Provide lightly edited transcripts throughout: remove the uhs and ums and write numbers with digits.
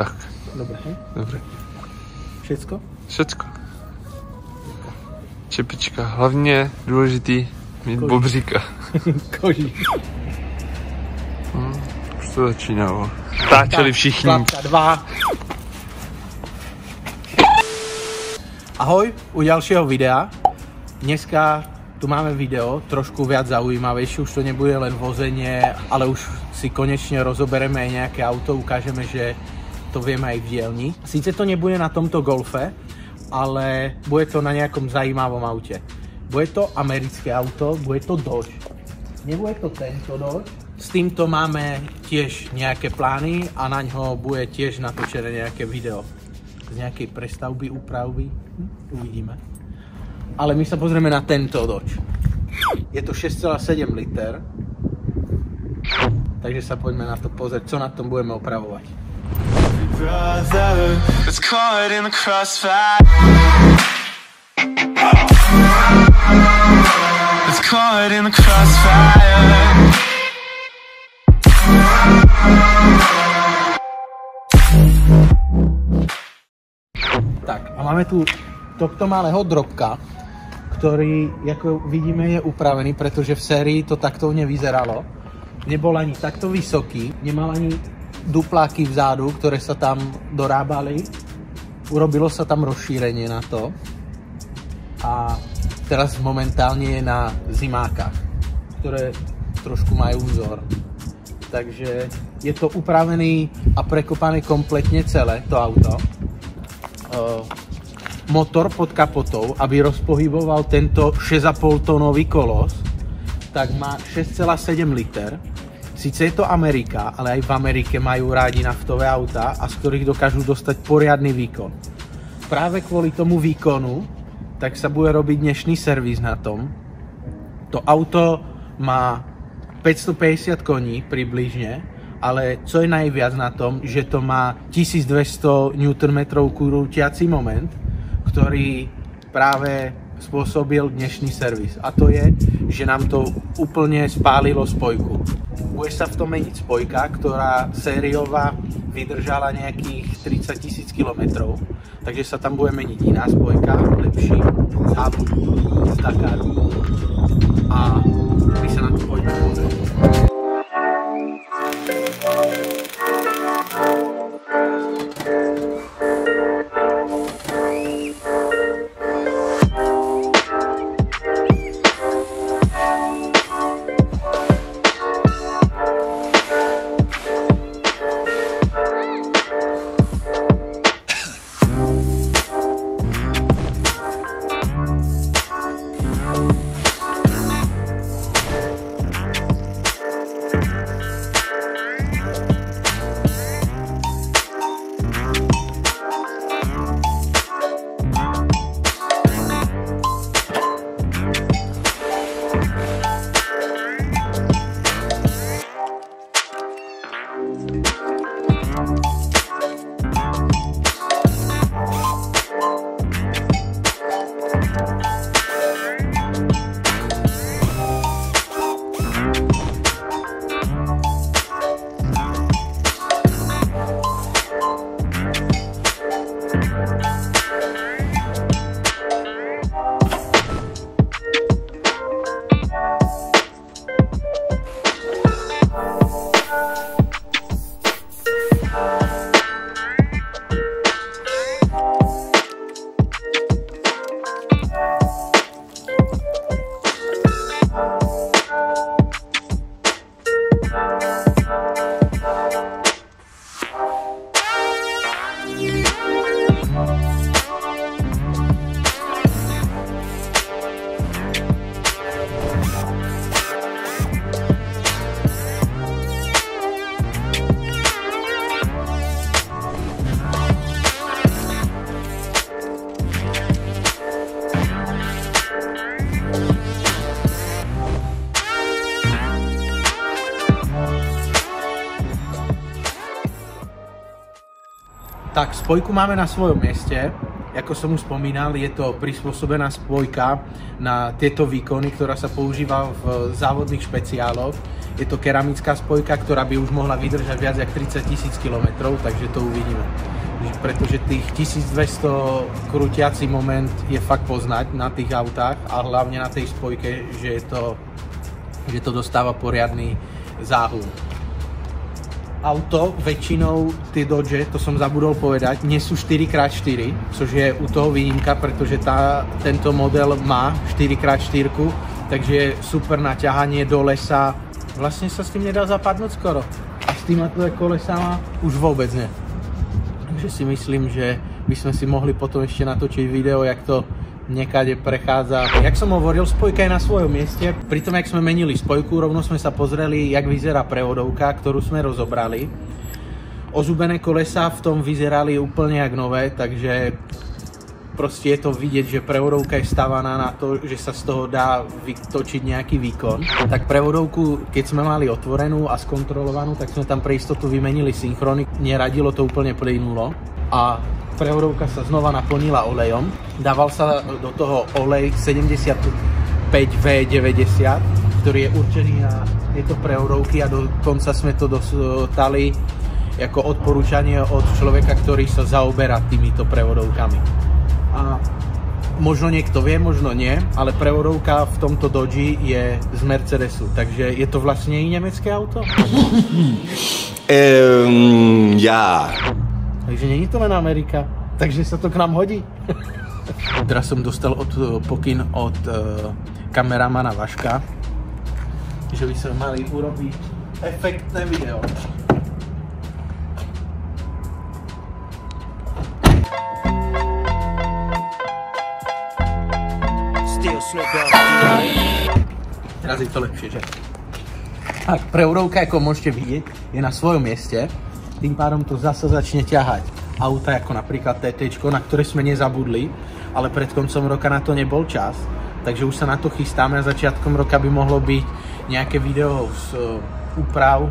Tak. Dobre, hej? Dobre. Všetko? Všetko. Čepička, hlavně důležitý mít bobříka. Koží. Už to začínalo. Táčeli všichni. Klapka 2. Ahoj, u ďalšieho videa. Dneska tu máme video trošku viac zaujímavejšie, už to nebude len vozenie, ale už si konečne rozobereme aj nejaké auto, ukážeme, že to vieme aj v dielni. Sice to nebude na tomto Golfe, ale bude to na nejakom zajímavom aute. Bude to americké auto, bude to Dodge. Nebude to tento Dodge. S týmto máme tiež nejaké plány a na ňo bude tiež natočené nejaké video. Z nejakej prestavby, úpravy, uvidíme. Ale my sa pozrieme na tento Dodge. Je to 6,7 liter. Takže sa poďme na to pozrieť, co na tom budeme opravovať. It's caught in the crossfire. It's caught in the crossfire. Tak, a máme tu tohto malého drobka, ktorý, ako vidíme, je upravený, pretože v sérii to takto nevyzeralo. Nebol ani takto vysoký, nemal ani dupláky vzadu, ktoré sa tam dorábali. Urobilo sa tam rozšírenie na to. A teraz momentálne je na zimákach, ktoré trošku majú vzor. Takže je to upravený a prekopané kompletne celé, to auto. Motor pod kapotou, aby rozpohyboval tento 6,5 tónový kolos, tak má 6,7 liter. Sice je to Amerika, ale aj v Amerike majú rádi naftové autá a z ktorých dokážu dostať poriadny výkon. Práve kvôli tomu výkonu tak sa bude robiť dnešný servis na tom. To auto má 550 koní približne, ale co je najviac na tom, že to má 1200 Nm krútiaci moment, ktorý práve spôsobil dnešný servis. A to je, že nám to úplne spálilo spojku. Bude sa v tom meniť spojka, ktorá sériová vydržala nejakých 30 000 km. Takže sa tam bude meniť iná spojka, lepší závod z Dakaru. A my sa na to poďme pozrieť. Tak, spojku máme na svojom mieste. Ako som už spomínal, je to prispôsobená spojka na tieto výkony, ktorá sa používa v závodných špeciáloch. Je to keramická spojka, ktorá by už mohla vydržať viac jak 30 000 km, takže to uvidíme. Pretože tých 1200 krútiaci moment je fakt poznať na tých autách a hlavne na tej spojke, že to dostáva poriadny záhul. Auto, väčšinou tie Dodge, to som zabudol povedať, nie sú 4x4, což je u toho výnimka, pretože tento model má 4x4, takže je super na ťahanie do lesa. Vlastne sa s tým nedá zapadnúť skoro. A s týmto kolesama už vôbec nie. Takže si myslím, že by sme si mohli potom ešte natočiť video, jak to niekade prechádza. Jak som hovoril, spojka je na svojom mieste. Pritom, jak sme menili spojku, rovno sme sa pozreli, jak vyzerá prevodovka, ktorú sme rozobrali. Ozubené kolesa v tom vyzerali úplne jak nové, takže proste je to vidieť, že prevodovka je stavaná na to, že sa z toho dá vytočiť nejaký výkon. Tak prevodovku, keď sme mali otvorenú a skontrolovanú, tak sme tam pre istotu vymenili synchrony. Neradilo to úplne plynulo a prevodovka sa znova naplnila olejom. Dával sa do toho olej 75V90, ktorý je určený na tieto prevodovky a dokonca sme to dostali ako odporúčanie od človeka, ktorý sa zaoberá týmito prevodovkami. A možno niekto vie, možno nie, ale prevodovka v tomto Dodge je z Mercedesu, takže je to vlastne i nemecké auto? Ja. Takže není to len Amerika, takže sa to k nám hodí. Teraz som dostal pokyn od kameramana Vaška, že by sme mali urobiť efektné video. Teraz je to lepšie, že? Tak, prevodovka, ako môžete vidieť, je na svojom mieste. Tým pádom to zase začne ťahať auta, ako napríklad TT, na ktoré sme nezabudli, ale pred koncom roka na to nebol čas, takže už sa na to chystáme a začiatkom roka by mohlo byť nejaké video z úprav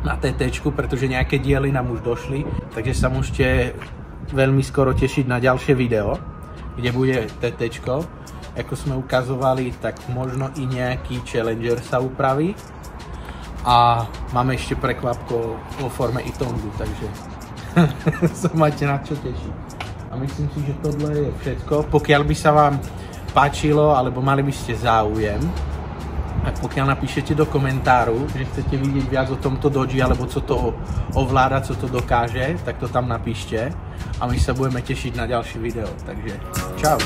na TT, pretože nejaké diely nám už došli, takže sa môžete veľmi skoro tešiť na ďalšie video, kde bude TT. Ako sme ukazovali, tak možno i nejaký Challenger sa upraví. A máme ešte prekvapko vo forme e-tongu, takže sa máte na čo tešiť. A myslím si, že tohle je všetko. Pokiaľ by sa vám páčilo, alebo mali by ste záujem, tak pokiaľ napíšete do komentáru, že chcete vidieť viac o tomto Dodge, alebo co to ovláda, co to dokáže, tak to tam napíšte. A my sa budeme tešiť na ďalší video. Takže čau.